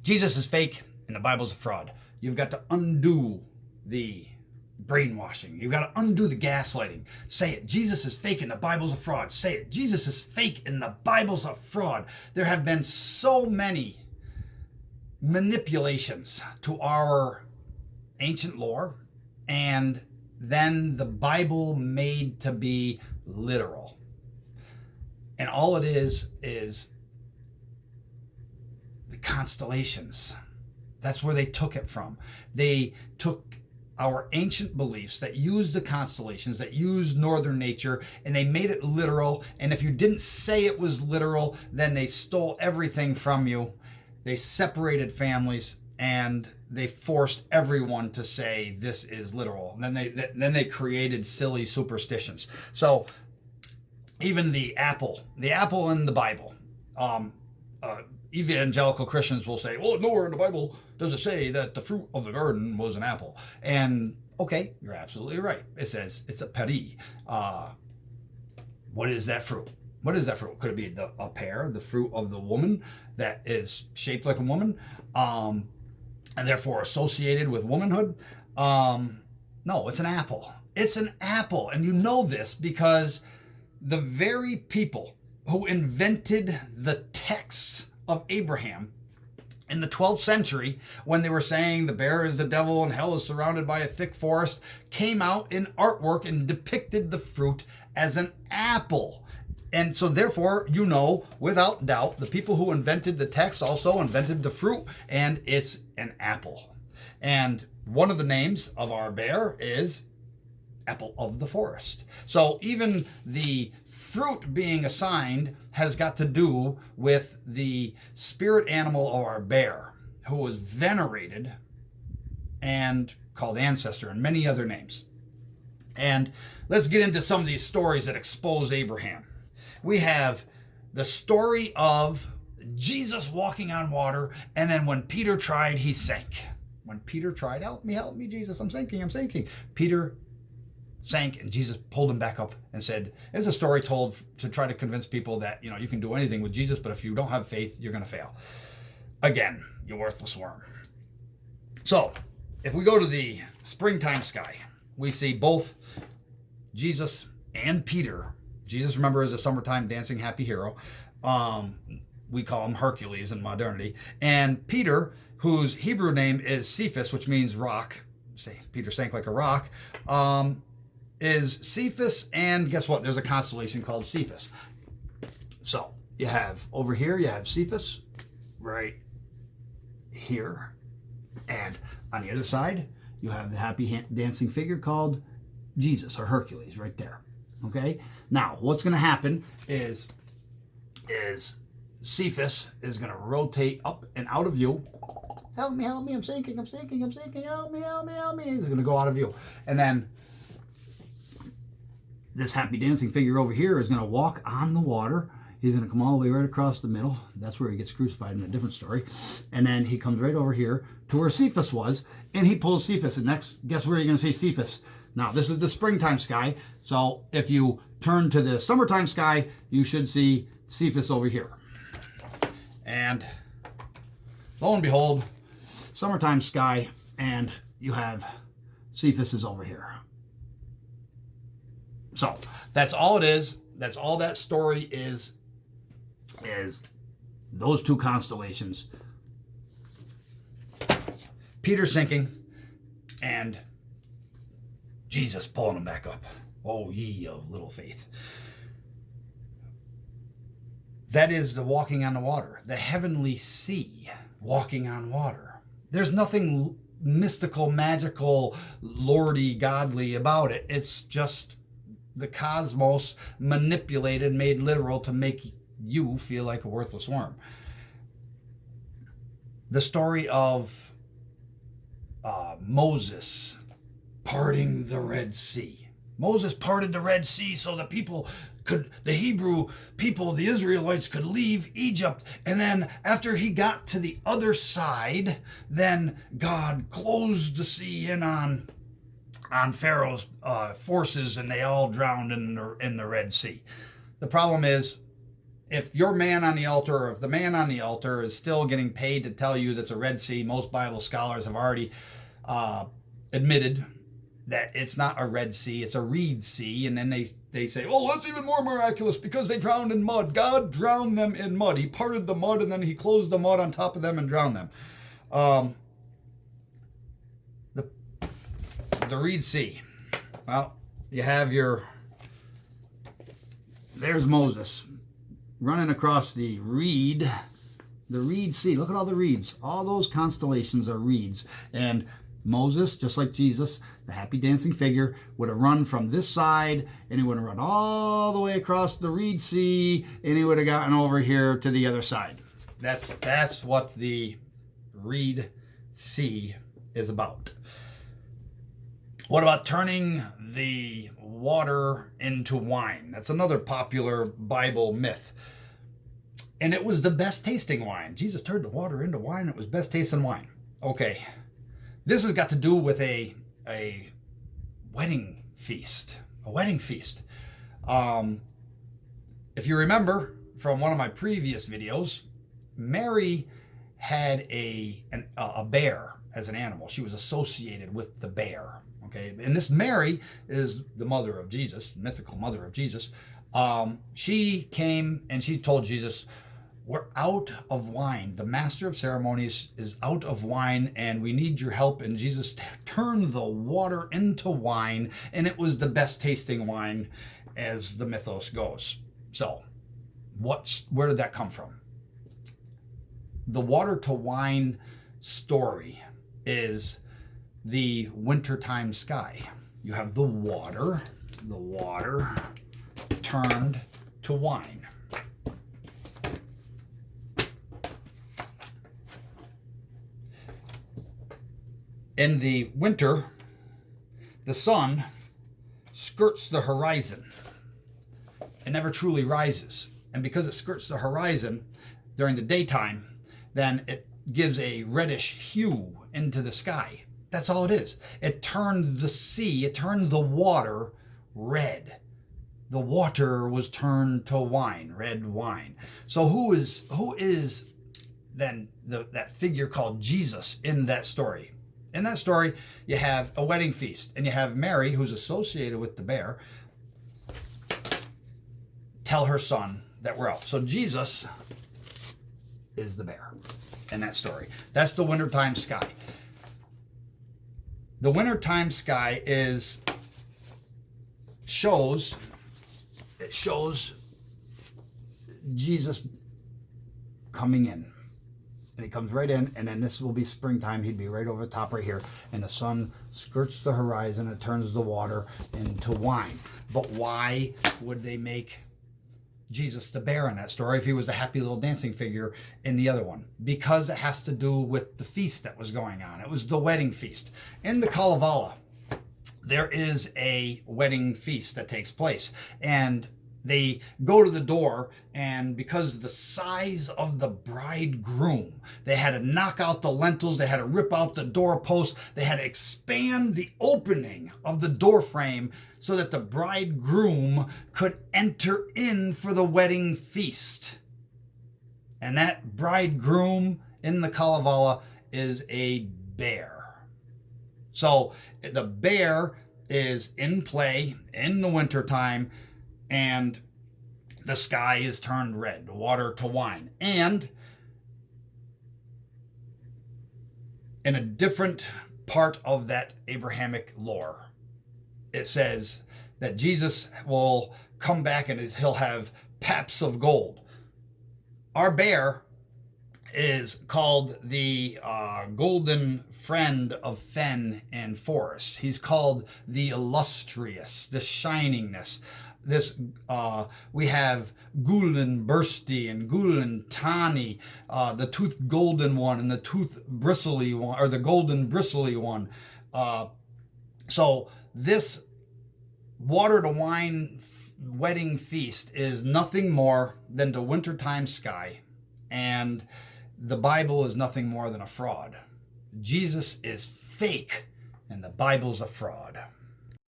Jesus is fake and the Bible's a fraud. You've got to undo the brainwashing. You've got to undo the gaslighting. Say it. Jesus is fake and the Bible's a fraud. Say it. Jesus is fake and the Bible's a fraud. There have been so many manipulations to our ancient lore, and then the Bible made to be literal. And all it is the constellations. That's where they took it from. They took our ancient beliefs that used the constellations, that used northern nature, and they made it literal. And if you didn't say it was literal, then they stole everything from you. They separated families, and they forced everyone to say this is literal. And then they created silly superstitions. So even the apple in the Bible, evangelical Christians will say, well, nowhere in the Bible does it say that the fruit of the garden was an apple. And okay, you're absolutely right. It says it's a peri. What is that fruit? What is that fruit? Could it be a pear, the fruit of the woman that is shaped like a woman, and therefore associated with womanhood? No, it's an apple. It's an apple. And you know this because the very people who invented the texts of Abraham in the 12th century, when they were saying the bear is the devil and hell is surrounded by a thick forest, came out in artwork and depicted the fruit as an apple. And so therefore, you know, without doubt, the people who invented the text also invented the fruit, and it's an apple. And one of the names of our bear is apple of the forest. So even the fruit being assigned has got to do with the spirit animal of our bear, who was venerated and called ancestor and many other names. And let's get into some of these stories that expose Abraham. We have the story of Jesus walking on water, and then when Peter tried, he sank. When Peter tried, help me, Jesus, I'm sinking. Peter sank, and Jesus pulled him back up and said, it's a story told to try to convince people that, you can do anything with Jesus, but if you don't have faith, you're going to fail. Again, you worthless worm. So, if we go to the springtime sky, we see both Jesus and Peter. Jesus, remember, is a summertime dancing happy hero. We call him Hercules in modernity. And Peter, whose Hebrew name is Cephas, which means rock. Say, Peter sank like a rock. Is Cephas, and guess what? There's a constellation called Cephas. So you have over here, you have Cephas right here. And on the other side, you have the happy dancing figure called Jesus or Hercules right there. Okay? Now, what's going to happen is Cephas is going to rotate up and out of view. Help me, I'm sinking, help me. He's going to go out of view. And then this happy dancing figure over here is going to walk on the water. He's going to come all the way right across the middle. That's where he gets crucified in a different story. And then he comes right over here to where Cephas was, and he pulls Cephas. And next, guess where you're going to see Cephas? Now, this is the springtime sky. So if you turn to the summertime sky, you should see Cephas over here. And lo and behold, summertime sky, and you have Cephas is over here. So that's all it is. That's all that story is those two constellations. Peter sinking and Jesus pulling him back up. Oh, ye of little faith. That is the walking on the water, the heavenly sea walking on water. There's nothing mystical, magical, lordy, godly about it. It's just the cosmos manipulated, made literal to make you feel like a worthless worm. The story of Moses parting the Red Sea. Moses parted the Red Sea so the Hebrew people, the Israelites, could leave Egypt. And then after he got to the other side, then God closed the sea in on Pharaoh's forces, and they all drowned in the Red Sea. The problem is, if your man on the altar, or if the man on the altar is still getting paid to tell you that's a Red Sea, most Bible scholars have already admitted that it's not a Red Sea, it's a reed sea. And then they say, oh, that's even more miraculous because they drowned in mud. God drowned them in mud. He parted the mud and then he closed the mud on top of them and drowned them. The Reed Sea. Well, you have there's Moses running across the Reed Sea. Look at all the reeds. All those constellations are reeds. And Moses, just like Jesus, the happy dancing figure, would have run from this side, and he would have run all the way across the Reed Sea, and he would have gotten over here to the other side. That's what the Reed Sea is about. What about turning the water into wine? That's another popular Bible myth. And it was the best tasting wine. Jesus turned the water into wine. It was best tasting wine. Okay. This has got to do with a wedding feast. A wedding feast. If you remember from one of my previous videos, Mary had a bear as an animal. She was associated with the bear. Okay, and this Mary is the mother of Jesus, mythical mother of Jesus. She came and she told Jesus, we're out of wine. The master of ceremonies is out of wine and we need your help. And Jesus turned the water into wine, and it was the best tasting wine as the mythos goes. So where did that come from? The water to wine story is the wintertime sky. You have the water turned to wine. In the winter, the sun skirts the horizon. It never truly rises. And because it skirts the horizon during the daytime, then it gives a reddish hue into the sky. That's all it is. It turned the sea, it turned the water red. The water was turned to wine, red wine. So who is then that figure called Jesus in that story? In that story, you have a wedding feast, and you have Mary, who's associated with the bear, tell her son that we're out. So Jesus is the bear in that story. That's the wintertime sky. The wintertime sky shows Jesus coming in. And he comes right in, and then this will be springtime. He'd be right over the top right here. And the sun skirts the horizon and turns the water into wine. But why would they make Jesus the bear in that story if he was the happy little dancing figure in the other one? Because it has to do with the feast that was going on. It was the wedding feast. In the Kalevala, there is a wedding feast that takes place. And they go to the door, and because of the size of the bridegroom, they had to knock out the lintels, they had to rip out the doorpost, they had to expand the opening of the door frame so that the bridegroom could enter in for the wedding feast. And that bridegroom in the Kalevala is a bear. So the bear is in play in the wintertime, and the sky is turned red, water to wine. And in a different part of that Abrahamic lore, it says that Jesus will come back and he'll have paps of gold. Our bear is called the golden friend of fen and forest. He's called the illustrious, the shiningness. We have Gulen Bursty and Gulen Tani, the tooth golden one and the tooth bristly one, or the golden bristly one. So this water to wine wedding feast is nothing more than the wintertime sky, and the Bible is nothing more than a fraud. Jesus is fake, and the Bible's a fraud.